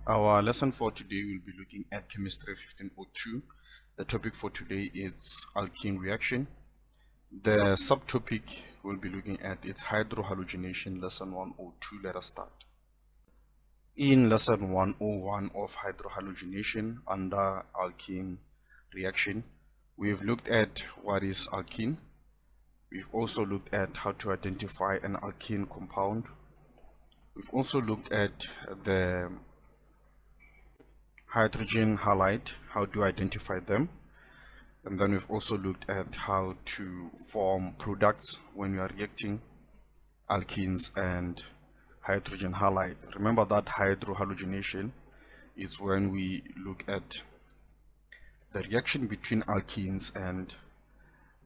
Our lesson for today will be looking at chemistry 1502. The topic for today is alkene reaction. The subtopic we'll be looking at is hydrohalogenation, lesson 102. Let us start. In lesson 101 of hydrohalogenation under alkene reaction, we've looked at what is alkene. We've also looked at how to identify an alkene compound. We've also looked at the hydrogen halide, how to identify them, and then we've also looked at how to form products when you are reacting alkenes and hydrogen halide. Remember that hydrohalogenation is when we look at the reaction between alkenes and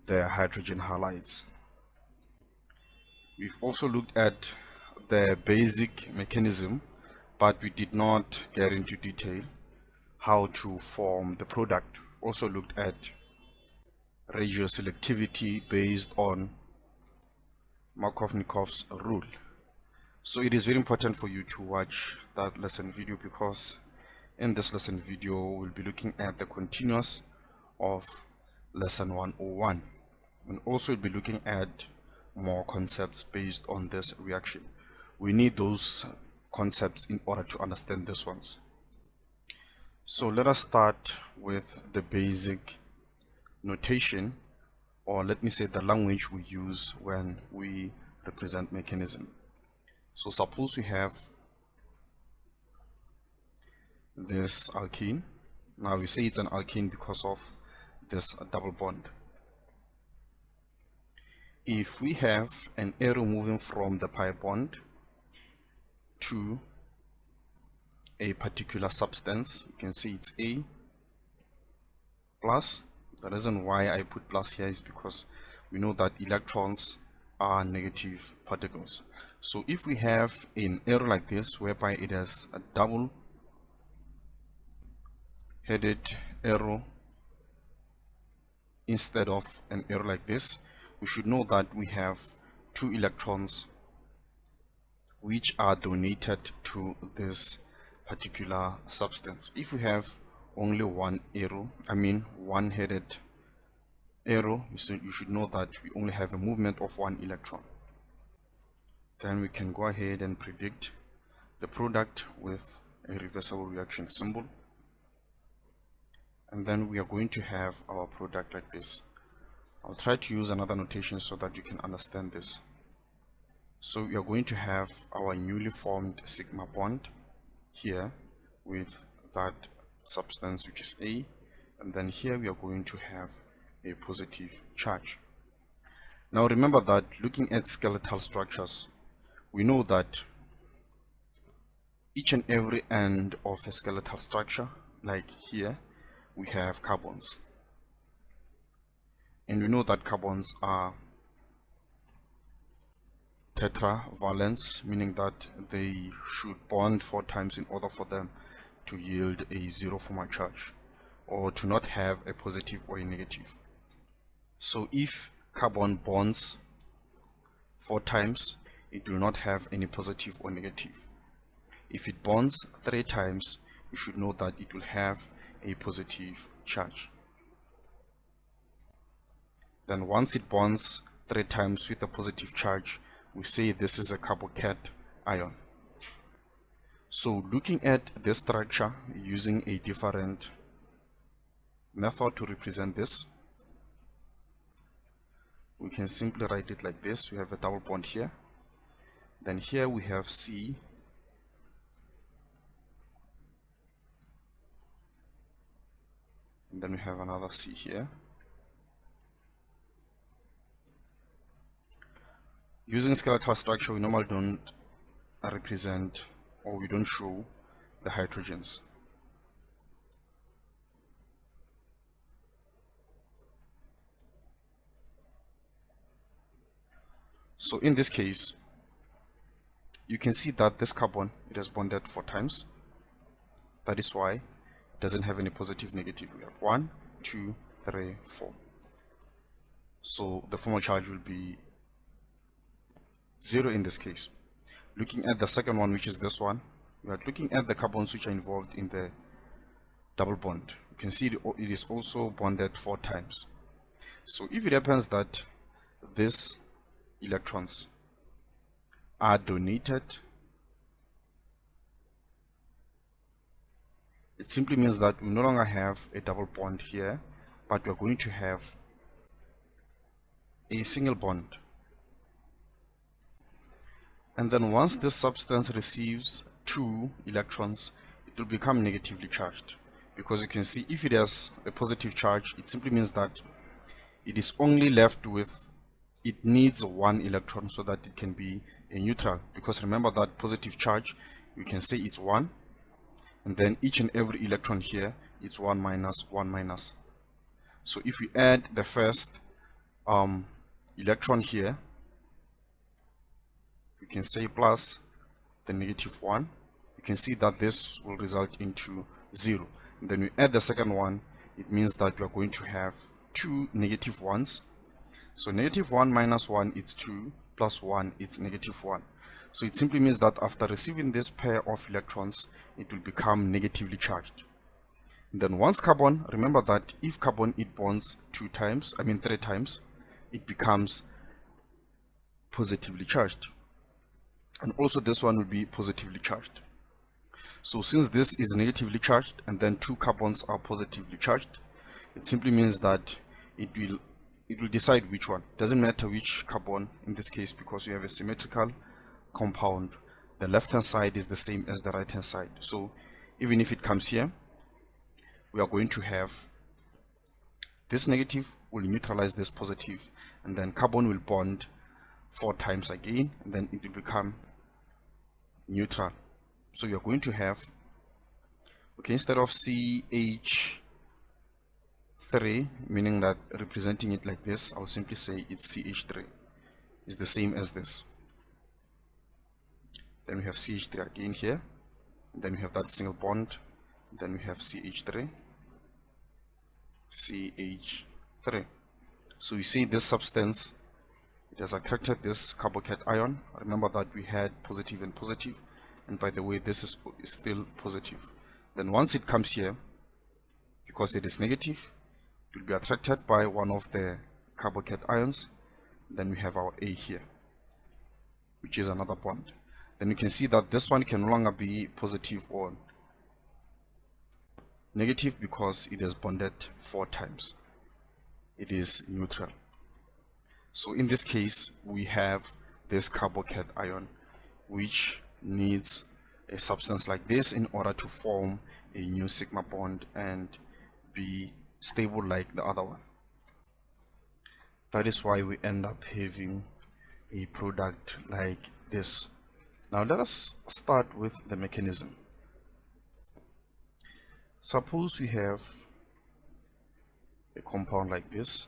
the hydrogen halides. We've also looked at the basic mechanism, but we did not get into detail how to form the product. Also looked at radioselectivity based on Markovnikov's rule. So it is very important for you to watch that lesson video, because in this lesson video we'll be looking at the continuous of lesson 101, and also we'll be looking at more concepts based on this reaction. We need those concepts in order to understand these ones. So let us start with the basic notation, or let me say the language we use when we represent mechanism. So suppose we have this alkene. Now we say it's an alkene because of this double bond. If we have an arrow moving from the pi bond to a particular substance, you can see it's A plus. The reason why I put plus here is because we know that electrons are negative particles. So if we have an arrow like this, whereby it has a double headed arrow instead of an arrow like this, we should know that we have two electrons which are donated to this particular substance. If we have only one arrow, one headed arrow, you should know that we only have a movement of one electron. Then we can go ahead and predict the product with a reversible reaction symbol, and then we are going to have our product like this. I'll try to use another notation so that you can understand this. So we are going to have our newly formed sigma bond here with that substance which is A, and then here we are going to have a positive charge. Now remember that looking at skeletal structures, we know that each and every end of a skeletal structure, like here, we have carbons, and we know that carbons are tetravalents, meaning that they should bond 4 times in order for them to yield a zero formal charge, or to not have a positive or a negative. So if carbon bonds 4 times, it will not have any positive or negative. If it bonds 3 times, you should know that it will have a positive charge. Then once it bonds 3 times with a positive charge, we say this is a carbocation ion. So looking at this structure using a different method to represent this, we can simply write it like this. We have a double bond here, then here we have C, and then we have another C here. Using skeletal structure, we normally don't represent, or we don't show the hydrogens. So in this case, you can see that this carbon, it has bonded 4 times. That is why it doesn't have any positive, negative. We have 1, 2, 3, 4. So the formal charge will be 0 in this case. Looking at the second one, which is this one, we are looking at the carbons which are involved in the double bond. You can see it is also bonded 4 times. So if it happens that these electrons are donated, it simply means that we no longer have a double bond here, but we are going to have a single bond. And then once this substance receives 2 electrons, it will become negatively charged, because you can see if it has a positive charge, it simply means that it is only left with, it needs 1 electron so that it can be a neutral, because remember that positive charge, we can say it's 1, and then each and every electron here, it's 1 minus 1 minus. So if we add the first electron here, we can say plus the -1. You can see that this will result into 0. And then we add the second one, it means that we are going to have 2 negative ones. So -1 minus 1 is 2, plus 1 it's -1. So it simply means that after receiving this pair of electrons, it will become negatively charged. And then once carbon, remember that if carbon it bonds 3 times, it becomes positively charged. And also this one will be positively charged. So since this is negatively charged and then 2 carbons are positively charged, it simply means that it will decide which one. Doesn't matter which carbon in this case, because you have a symmetrical compound. The left hand side is the same as the right hand side. So even if it comes here, we are going to have this negative will neutralize this positive, and then carbon will bond 4 times again, and then it will become neutral. So you're going to have, okay, instead of CH3, meaning that representing it like this, I'll simply say it's CH3. It's the same as this. Then we have CH3 again here, then we have that single bond, then we have CH3, CH3. So you see this substance, it has attracted this carbocation ion. Remember that we had positive and positive, and by the way, this is still positive. Then once it comes here, because it is negative, it will be attracted by one of the carbocation ions. Then we have our A here, which is another bond. Then you can see that this one can no longer be positive or negative because it is bonded 4 times. It is neutral. So in this case, we have this carbocation ion, which needs a substance like this in order to form a new sigma bond and be stable like the other one. That is why we end up having a product like this. Now let us start with the mechanism. Suppose we have a compound like this.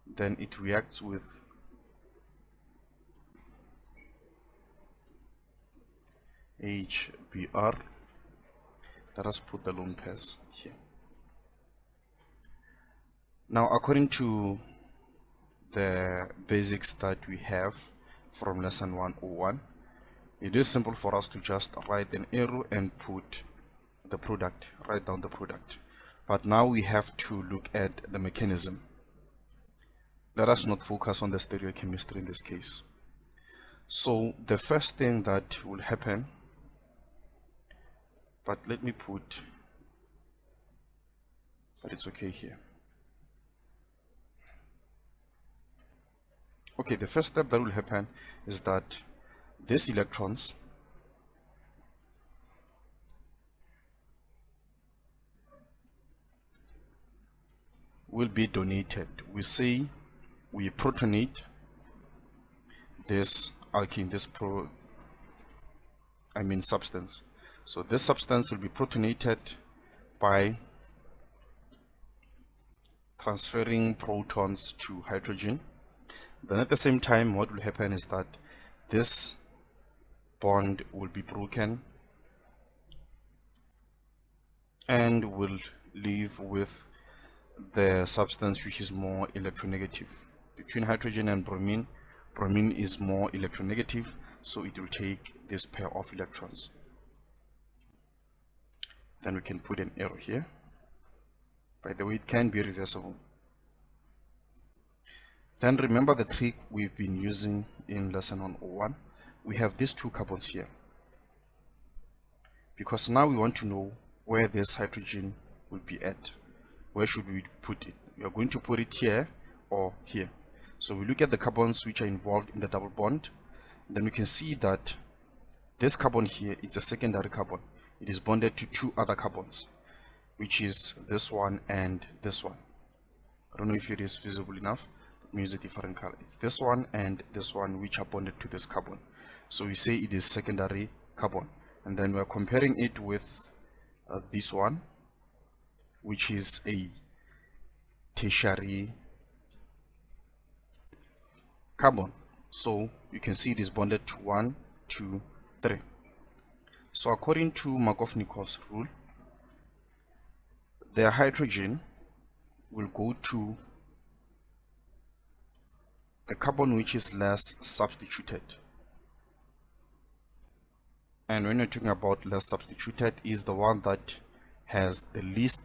Then it reacts with HBr. Let us put the lone pairs here. Now, according to the basics that we have from lesson 101, it is simple for us to just write an arrow and put the product, write down the product. But now we have to look at the mechanism. Let us not focus on the stereochemistry in this case. So the first thing that will happen, but let me put, but it's okay here. Okay, the first step that will happen is that these electrons will be donated. We say we protonate this alkene, substance. So this substance will be protonated by transferring protons to hydrogen. Then at the same time, what will happen is that this bond will be broken and will leave with the substance which is more electronegative. Between hydrogen and bromine, Bromine is more electronegative, so it will take this pair of electrons. Then we can put an arrow here. By the way, it can be reversible. Then remember the trick we've been using in lesson 101. We have these two carbons here, because now we want to know where this hydrogen will be at. Where should we put it? We are going to put it here or here. So we look at the carbons which are involved in the double bond. Then we can see that this carbon here is a secondary carbon. It is bonded to two other carbons, which is this one and this one. I don't know if it is visible enough. Let me use a different color. It's this one and this one, which are bonded to this carbon. So we say it is secondary carbon. And then we're comparing it with this one, which is a tertiary carbon. So you can see it is bonded to 1, 2, 3. So according to Markovnikov's rule, the hydrogen will go to the carbon which is less substituted. And when you're talking about less substituted, is the one that has the least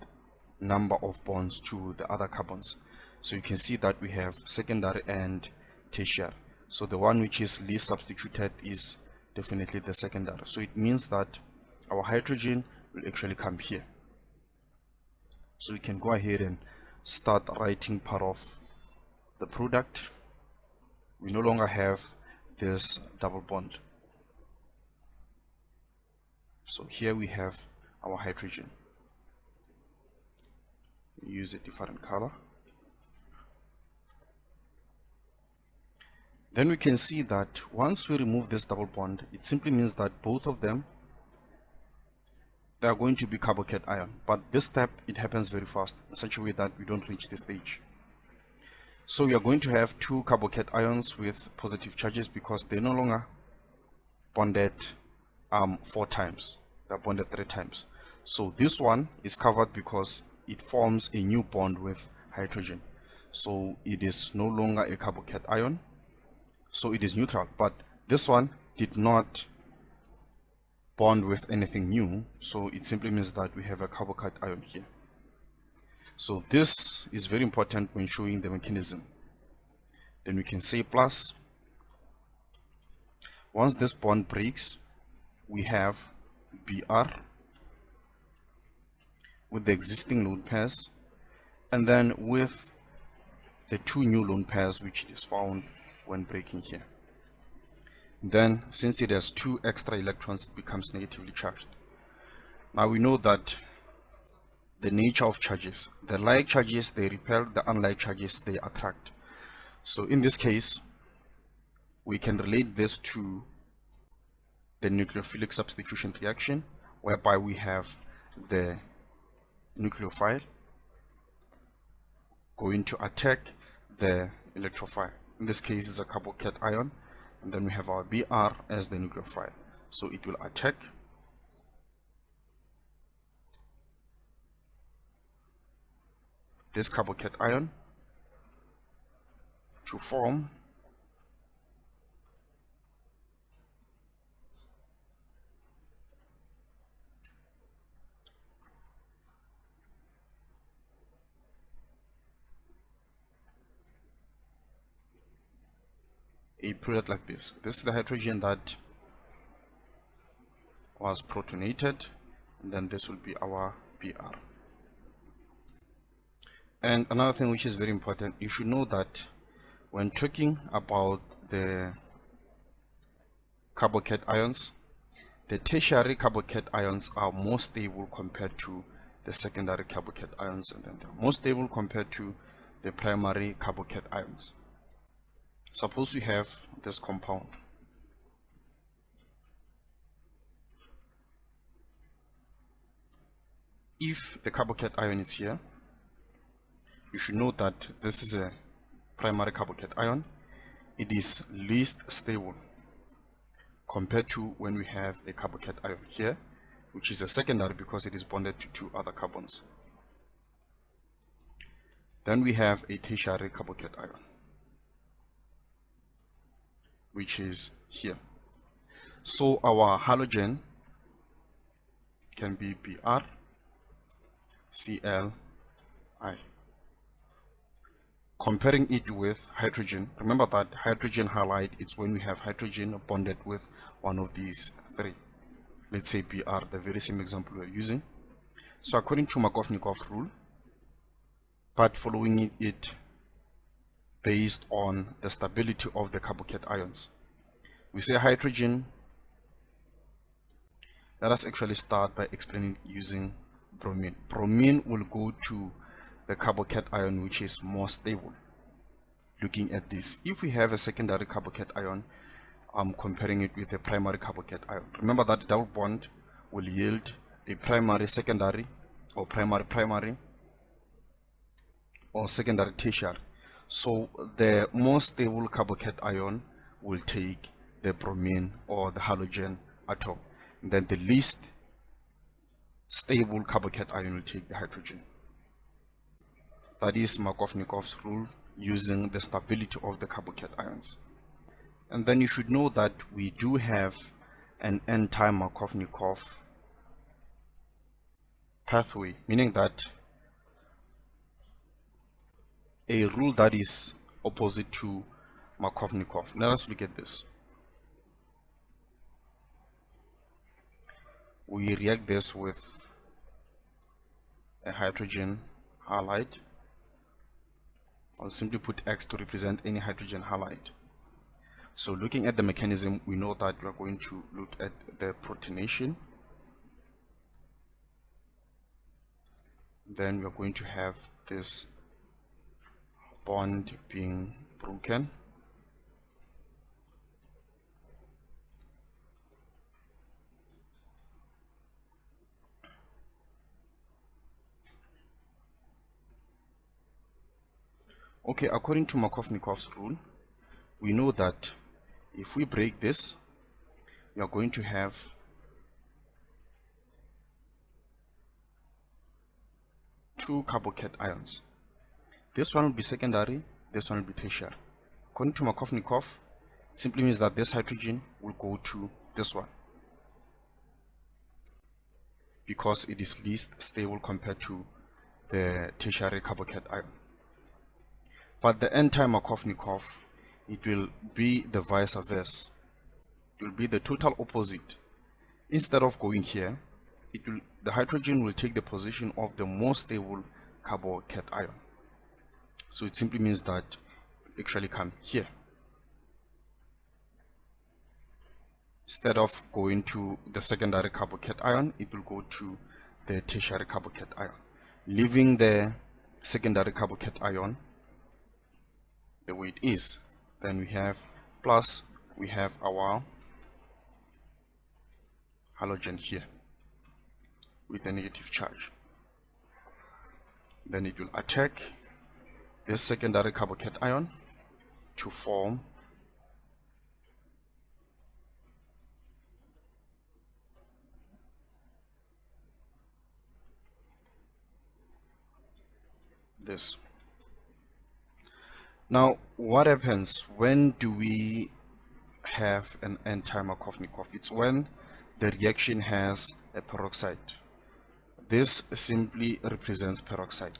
number of bonds to the other carbons. So you can see that we have secondary and tertiary. So the one which is least substituted is definitely the secondary. So it means that our hydrogen will actually come here. So we can go ahead and start writing part of the product. We no longer have this double bond. So here we have our hydrogen. We use a different color. Then we can see that once we remove this double bond, it simply means that both of them, they are going to be carbocation ion. But this step, it happens very fast, in such a way that we don't reach this stage. So we are going to have two carbocation ions with positive charges, because they're no longer bonded 4 times. They're bonded 3 times. So this one is covered because it forms a new bond with hydrogen. So it is no longer a carbocation ion. So it is neutral, but this one did not bond with anything new, so it simply means that we have a carbocation ion here. So this is very important when showing the mechanism. Then we can say plus. Once this bond breaks, we have Br with the existing lone pairs, and then with the 2 new lone pairs which is found when breaking here. Then since it has 2 extra electrons, it becomes negatively charged. Now we know that the nature of charges, the like charges they repel, the unlike charges they attract. So in this case, we can relate this to the nucleophilic substitution reaction, whereby we have the nucleophile going to attack the electrophile. In this case, it's a carbocation ion, and then we have our Br as the nucleophile. So it will attack this carbocation ion to form a product like this. This is the hydrogen that was protonated, and then this will be our Br. And another thing which is very important, you should know that when talking about the carbocation ions, the tertiary carbocation ions are more stable compared to the secondary carbocation ions, and then they're more stable compared to the primary carbocation ions. Suppose we have this compound. If the carbocation ion is here, you should know that this is a primary carbocation ion. It is least stable compared to when we have a carbocation ion here, which is a secondary because it is bonded to 2 other carbons. Then we have a tertiary carbocation ion. which is here. So our halogen can be Br, Cl, I. Comparing it with hydrogen, remember that hydrogen halide is when we have hydrogen bonded with one of these three. Let's say Br, the very same example we're using. So according to Markovnikov rule, but following it based on the stability of the carbocation ions, we say hydrogen. Let us actually start by explaining using bromine. Bromine will go to the carbocation ion which is more stable. Looking at this, if we have a secondary carbocation ion, I'm comparing it with a primary carbocation ion. Remember that double bond will yield a primary secondary, or primary primary, or secondary tertiary. So the more stable carbocation ion will take the bromine or the halogen atom. Then the least stable carbocation ion will take the hydrogen. That is Markovnikov's rule using the stability of the carbocation ions. And then you should know that we do have an anti-Markovnikov pathway, meaning that a rule that is opposite to Markovnikov. Let us look at this. We react this with a hydrogen halide. I'll simply put X to represent any hydrogen halide. So looking at the mechanism, we know that we are going to look at the protonation. Then we are going to have this bond being broken. Okay, according to Markovnikov's rule, we know that if we break this, we are going to have two carbocation ions. This one will be secondary, this one will be tertiary. According to Markovnikov, it simply means that this hydrogen will go to this one because it is least stable compared to the tertiary carbocation ion. But the anti-Markovnikov, it will be the vice versa. It will be the total opposite. Instead of going here, the hydrogen will take the position of the more stable carbocation ion. So it simply means that it actually come here. Instead of going to the secondary carbocation ion, it will go to the tertiary carbocation ion, leaving the secondary carbocation ion the way it is. Then we have plus, we have our halogen here with a negative charge. Then it will attack this secondary carbocation ion to form this. Now, what happens when do we have an anti-Markovnikov? It's when the reaction has a peroxide. This simply represents peroxide.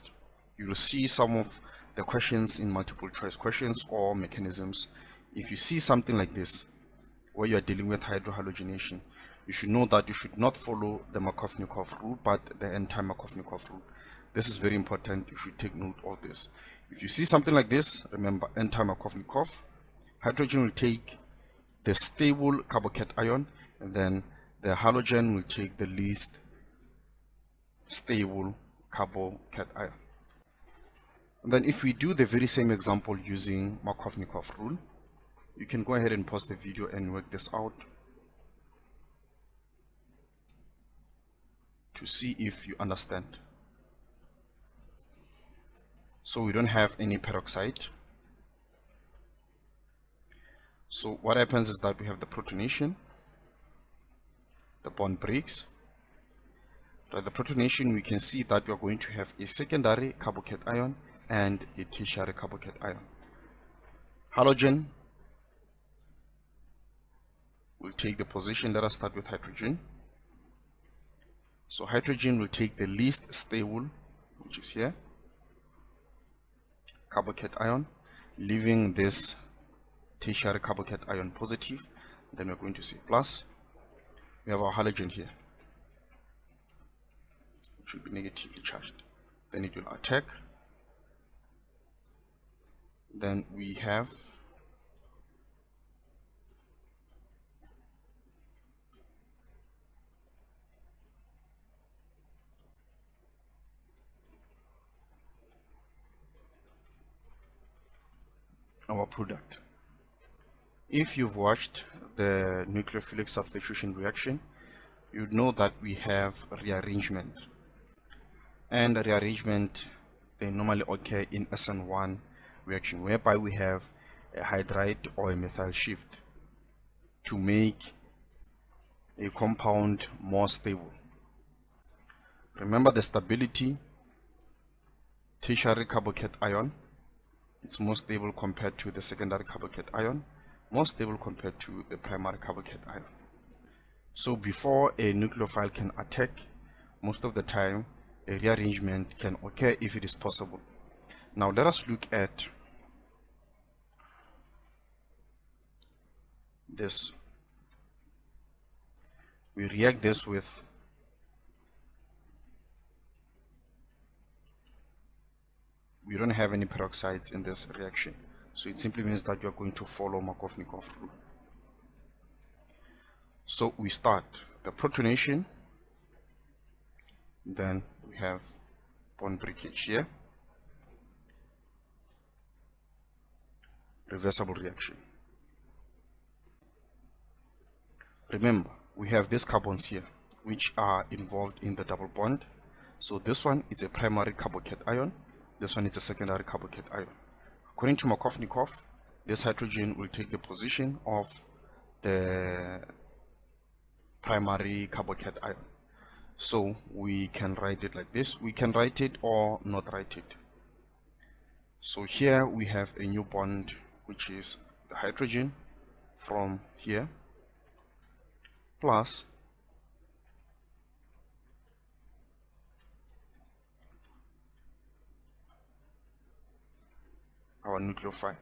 You will see some of the questions in multiple choice questions or mechanisms. If you see something like this, where you are dealing with hydrohalogenation, you should know that you should not follow the Markovnikov rule, but the anti-Markovnikov rule. This is very important. You should take note of this. If you see something like this, remember anti-Markovnikov, hydrogen will take the stable carbocation ion, and then the halogen will take the least stable carbocation ion. And then if we do the very same example using Markovnikov rule, you can go ahead and pause the video and work this out to see if you understand. So we don't have any peroxide. So what happens is that we have the protonation, the bond breaks. By the protonation, we can see that we are going to have a secondary carbocation ion and a tertiary carbocation ion. Halogen will take the position. Let us start with hydrogen. So hydrogen will take the least stable, which is here, carbocation, leaving this tertiary carbocation positive. Then we're going to say plus. We have our halogen here, which will be negatively charged. Then it will attack. Then we have our product. If you've watched the nucleophilic substitution reaction, you know that we have rearrangement. And rearrangement, they normally occur in SN1 reaction, whereby we have a hydride or a methyl shift to make a compound more stable. Remember the stability, tertiary carbocation, it's more stable compared to the secondary carbocation, more stable compared to the primary carbocation. So before a nucleophile can attack, most of the time a rearrangement can occur if it is possible. Now let us look at this. We react this with we don't have any peroxides in this reaction, so it simply means that you are going to follow Markovnikov Rule. So we start the protonation, then we have bond breakage here, reversible reaction. Remember, we have these carbons here which are involved in the double bond. So this one is a primary carbocation, this one is a secondary carbocation. According to Markovnikov, this hydrogen will take the position of the primary carbocation. So we can write it like this. We can write it or not write it. So here we have a new bond, which is the hydrogen from here plus our nucleophile.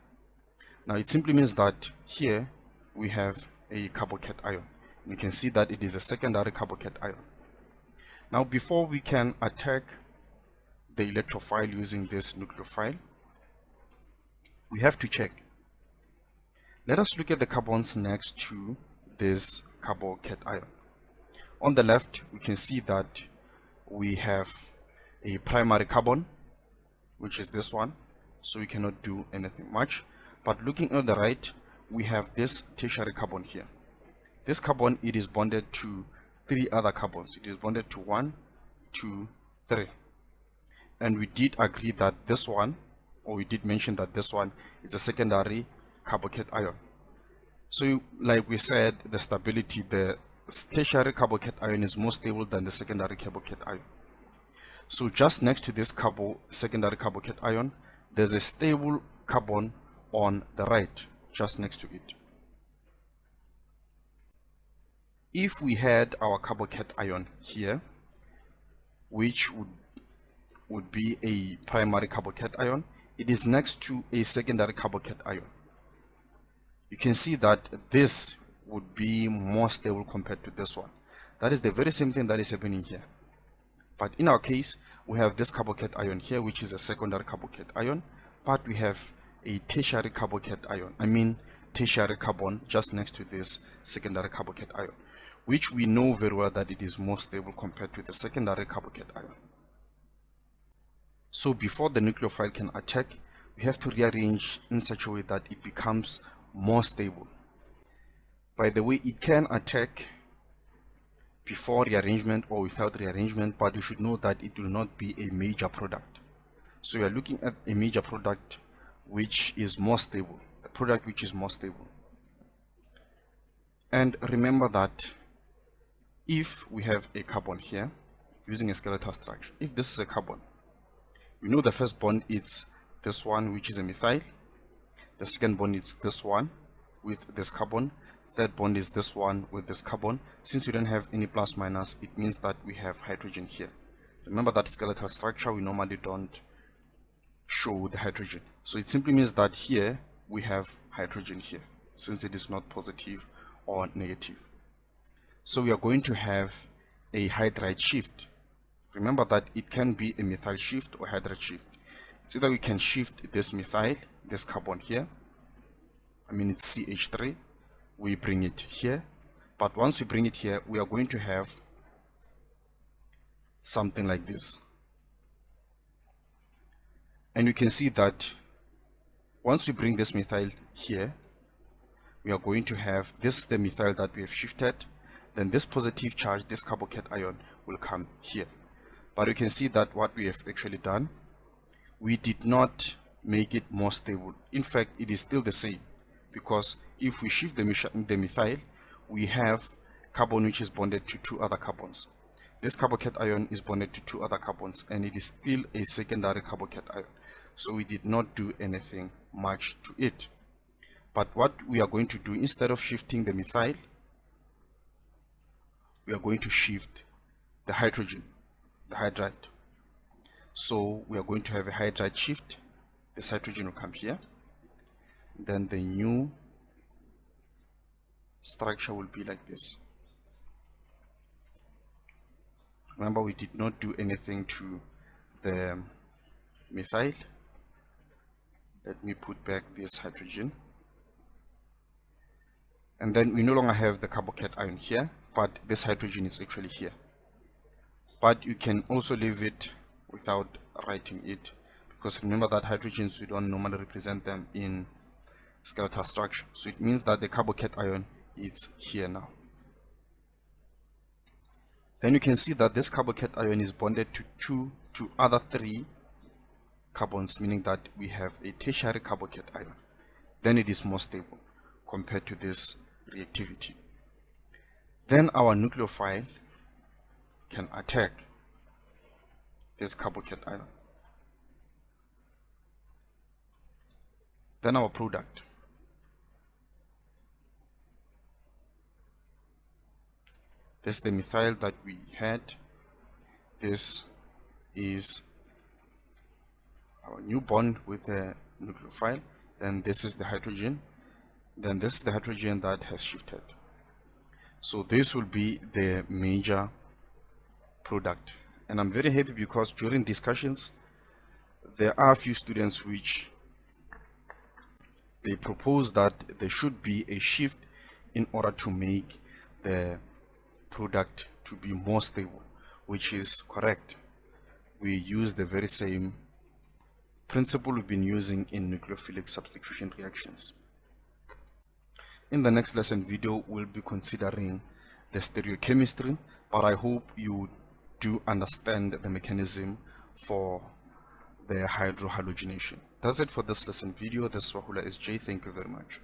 Now it simply means that here we have a carbocation. You can see that it is a secondary carbocation. Now before we can attack the electrophile using this nucleophile, we have to check. Let us look at the carbons next to this carbocation. On the left, we can see that we have a primary carbon, which is this one, so we cannot do anything much. But looking on the right, we have this tertiary carbon here. This carbon, it is bonded to 3 other carbons. It is bonded to 1, 2, 3. And we did agree that this one, or we did mention that this one is a secondary carbocation. So like we said, the stability, the tertiary carbocation is more stable than the secondary carbocation. So just next to this secondary carbocation, there's a stable carbon on the right, just next to it. If we had our carbocation here, which would be a primary carbocation, it is next to a secondary carbocation. You can see that this would be more stable compared to this one. That is the very same thing that is happening here. But in our case, we have this carbocation here, which is a secondary carbocation, but we have a tertiary carbocation, tertiary carbon just next to this secondary carbocation, which we know very well that it is more stable compared to the secondary carbocation. So before the nucleophile can attack, we have to rearrange in such a way that it becomes more stable. By the way, it can attack before rearrangement or without rearrangement, but you should know that it will not be a major product. So we are looking at a major product which is more stable, a product which is more stable. And remember that if we have a carbon here using a skeletal structure, if this is a carbon, we know the first bond is this one, which is a methyl. The second bond is this one with this carbon. third bond is this one with this carbon. Since we don't have any plus minus, it means that we have hydrogen here. Remember that skeletal structure, we normally don't show the hydrogen. So it simply means that here we have hydrogen here, since it is not positive or negative. So we are going to have a hydride shift. Remember that it can be a methyl shift or hydride shift. It's either we can shift this methyl, this carbon here, I mean it's CH3, we bring it here, but once we bring it here, we are going to have something like this. And you can see that once we bring this methyl here, we are going to have this, the methyl that we have shifted, then this positive charge, this carbocation will come here. But you can see that what we have actually done, we did not make it more stable. In fact, it is still the same, because if we shift the methyl, we have carbon which is bonded to two other carbons. This carbocation is bonded to two other carbons, and it is still a secondary carbocation. So we did not do anything much to it. But what we are going to do, instead of shifting the methyl, we are going to shift the hydrogen, the hydride. So we are going to have a hydride shift. This hydrogen will come here. Then the new structure will be like this. Remember, we did not do anything to the methyl. Let me put back this hydrogen. And then we no longer have the carbocation here, but this hydrogen is actually here. But you can also leave it without writing it, because remember that hydrogens, we don't normally represent them in skeletal structure. So it means that the carbocation is here now. Then you can see that this carbocation is bonded to other three carbons, meaning that we have a tertiary carbocation. Then it is more stable compared to this reactivity. Then our nucleophile can attack this carbocation. Then our product. This is the methyl that we had. This is our new bond with the nucleophile. Then this is the hydrogen. Then this is the hydrogen that has shifted. So this will be the major product. And I'm very happy because during discussions, there are a few students which they propose that there should be a shift in order to make the product to be more stable, which is correct. We use the very same principle we've been using in nucleophilic substitution reactions. In the next lesson video, we'll be considering the stereochemistry, but I hope you do understand the mechanism for the hydrohalogenation. That's it for this lesson video. This is Wahula SJ. Thank you very much.